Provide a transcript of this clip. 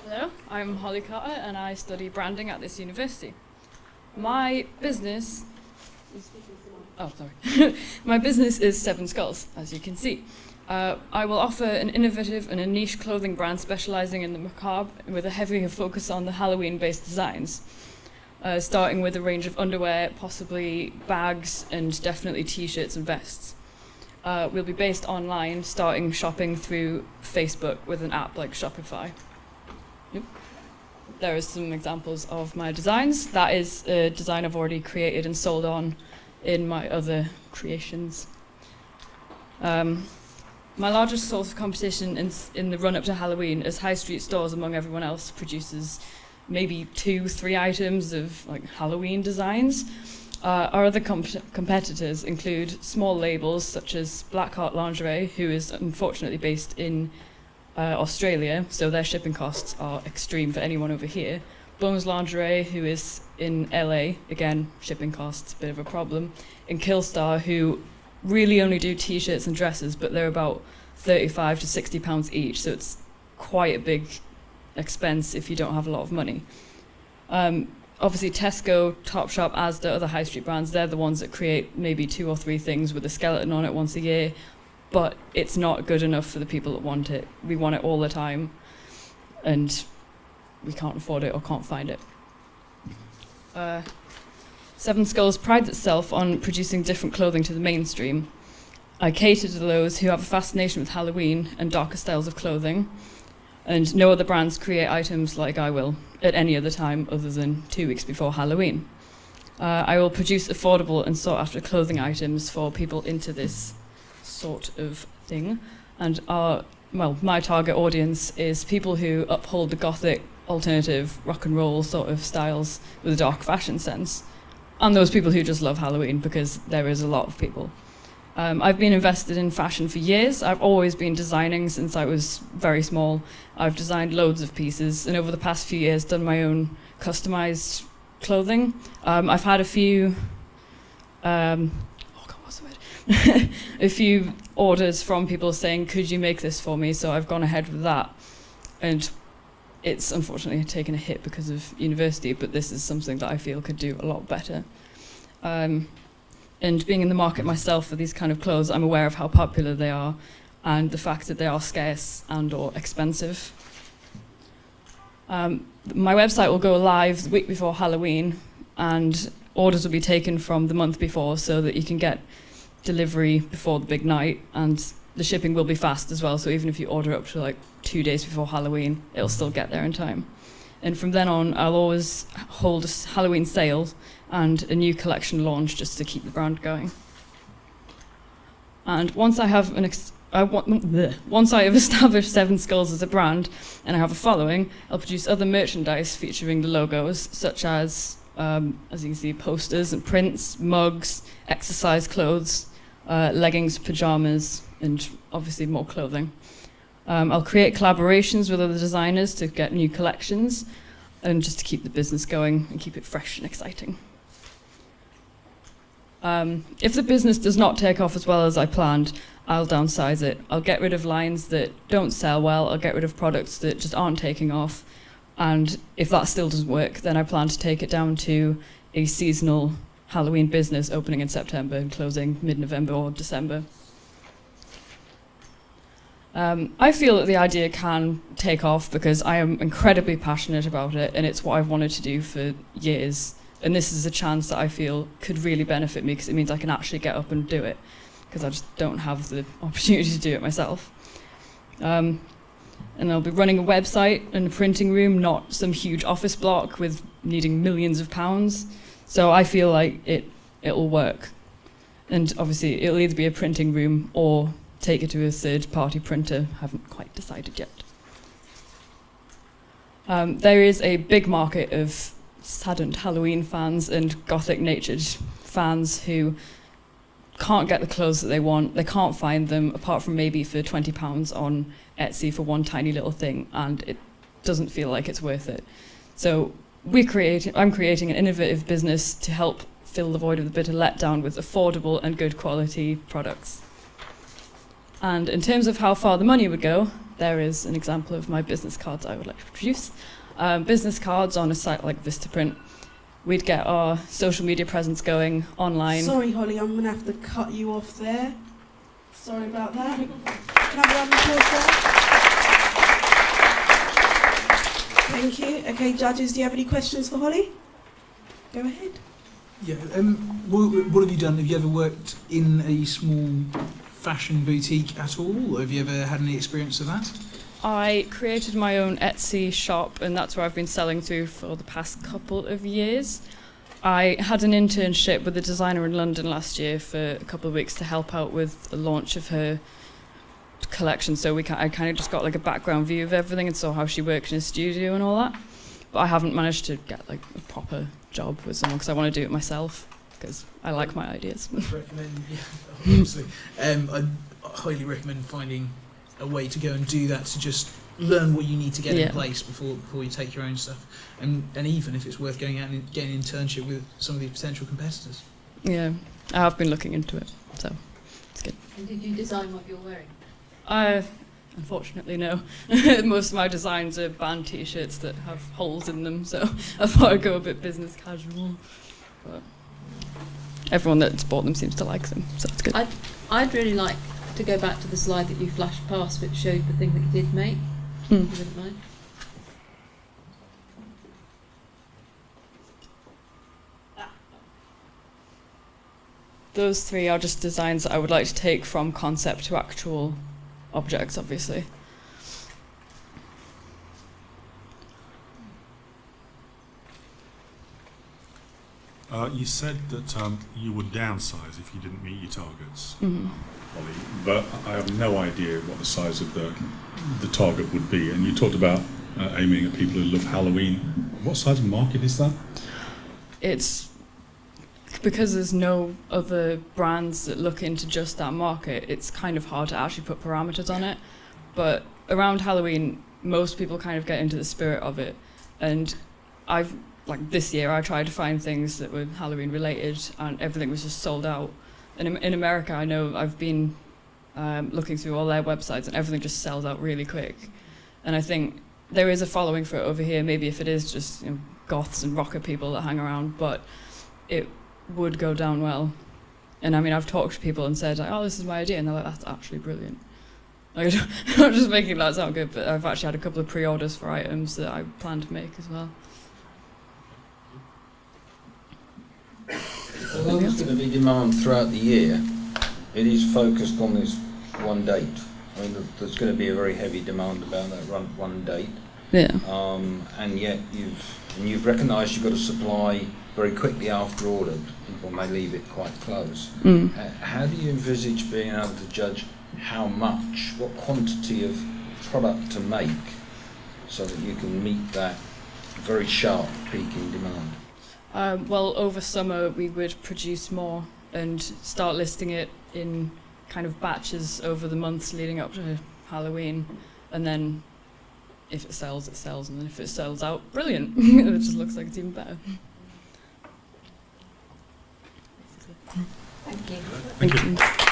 Hello, I'm Holly Carter and I study branding at this university. My business My business is Seven Skulls, as you can see. I will offer an innovative and a niche clothing brand specializing in the macabre with a heavier focus on the Halloween-based designs, starting with a range of underwear, possibly bags, and definitely t-shirts and vests. We'll be based online, starting shopping through Facebook with an app like Shopify. Yep. There are some examples of my designs. That is a design I've already created and sold on in my other creations. My largest source of competition in the run-up to Halloween is high street stores, among everyone else, produces maybe 2-3 items of like Halloween designs. Our other competitors include small labels such as Blackheart Lingerie, who is unfortunately based in Australia, so their shipping costs are extreme for anyone over here. Bones Lingerie, who is in LA, again, shipping costs, a bit of a problem. And Killstar, who really only do t-shirts and dresses, but they're about £35 to £60 each, so it's quite a big expense if you don't have a lot of money. Obviously Tesco, Topshop, Asda, other high street brands, they're the ones that create maybe 2 or 3 things with a skeleton on it once a year, but it's not good enough for the people that want it. We want it all the time, and we can't afford it or can't find it. Seven Skulls prides itself on producing different clothing to the mainstream. I cater to those who have a fascination with Halloween and darker styles of clothing, and no other brands create items like I will at any other time other than 2 weeks before Halloween. I will produce affordable and sought after clothing items for people into this sort of thing, and my target audience is people who uphold the gothic, alternative, rock and roll sort of styles with a dark fashion sense, and those people who just love Halloween, because there is a lot of people. I've been invested in fashion for years. I've always been designing since I was very small. I've designed loads of pieces, and over the past few years done my own customized clothing. I've had a few a few orders from people saying, could you make this for me? So I've gone ahead with that, and it's unfortunately taken a hit because of university, but this is something that I feel could do a lot better. And being in the market myself for these kind of clothes, I'm aware of how popular they are and the fact that they are scarce and or expensive. My website will go live the week before Halloween, and orders will be taken from the month before so that you can get delivery before the big night, and the shipping will be fast as well, so even if you order up to like 2 days before Halloween, it'll still get there in time. And from then on, I'll always hold a Halloween sale and a new collection launch just to keep the brand going. And once I have once I have established Seven Skulls as a brand and I have a following, I'll produce other merchandise featuring the logos, such as you can see, posters and prints, mugs, exercise clothes, leggings, pajamas, and obviously more clothing. I'll create collaborations with other designers to get new collections and just to keep the business going and keep it fresh and exciting. If the business does not take off as well as I planned, I'll downsize it. I'll get rid of lines that don't sell well, I'll get rid of products that just aren't taking off, and if that still doesn't work, then I plan to take it down to a seasonal Halloween business opening in September and closing mid-November or December. I feel that the idea can take off because I am incredibly passionate about it, and it's what I've wanted to do for years. And this is a chance that I feel could really benefit me, because it means I can actually get up and do it, because I just don't have the opportunity to do it myself. And I'll be running a website and a printing room, not some huge office block with needing millions of pounds. So I feel like it'll work. And obviously it'll either be a printing room or take it to a third-party printer. Haven't quite decided yet. There is a big market of saddened Halloween fans and gothic-natured fans who can't get the clothes that they want. They can't find them, apart from maybe for £20 on Etsy for one tiny little thing, and it doesn't feel like it's worth it. So I'm creating an innovative business to help fill the void of the bitter letdown with affordable and good quality products. And in terms of how far the money would go, there is an example of my business cards I would like to produce. Business cards on a site like Vistaprint. We'd get our social media presence going online. Sorry, Holly, I'm going to have to cut you off there. Sorry about that. Can I have a round of applause there? Thank you. Okay, judges, do you have any questions for Holly? Go ahead. Yeah. What have you done? Have you ever worked in a small fashion boutique at all? Or have you ever had any experience of that? I created my own Etsy shop, and that's where I've been selling through for the past couple of years. I had an internship with a designer in London last year for a couple of weeks to help out with the launch of her collection, so I kind of just got like a background view of everything and saw how she worked in a studio and all that. But I haven't managed to get like a proper job with someone because I want to do it myself because I like my ideas. Recommend, yeah, obviously. I'd highly recommend finding a way to go and do that, to just learn what you need to get in place before you take your own stuff, and even if it's worth going out and getting an internship with some of the potential competitors. Yeah, I have been looking into it, so it's good. And did you design what you're wearing? Unfortunately, no. Most of my designs are band t-shirts that have holes in them, so I thought I'd go a bit business casual. But everyone that's bought them seems to like them, so that's good. I'd really like to go back to the slide that you flashed past, which showed the thing that you did make. If you wouldn't mind. Those three are just designs that I would like to take from concept to actual objects, obviously. You said that you would downsize if you didn't meet your targets, Mm-hmm. Holly, but I have no idea what the size of the target would be. And you talked about aiming at people who love Halloween. What size of market is that? It's because there's no other brands that look into just that market, it's kind of hard to actually put parameters on it. But around Halloween, most people kind of get into the spirit of it. And this year I tried to find things that were Halloween related and everything was just sold out. And in America, I know I've been looking through all their websites and everything just sells out really quick. And I think there is a following for it over here, maybe if it is just goths and rocker people that hang around, but it would go down well. And I mean, I've talked to people and said, oh, this is my idea, and they're like, that's actually brilliant. Like, I'm not just making that sound good, but I've actually had a couple of pre-orders for items that I plan to make as well. Although there's going to be demand throughout the year, it is focused on this one date. I mean, there's going to be a very heavy demand about that one date. Yeah. And yet you've recognised you've got to supply very quickly after order. People may leave it quite close. How do you envisage being able to judge how much, what quantity of product to make so that you can meet that very sharp peak in demand? Well, over summer we would produce more and start listing it in kind of batches over the months leading up to Halloween, and then if it sells, it sells, and then if it sells out, brilliant. It just looks like it's even better. Thank you. Thank you.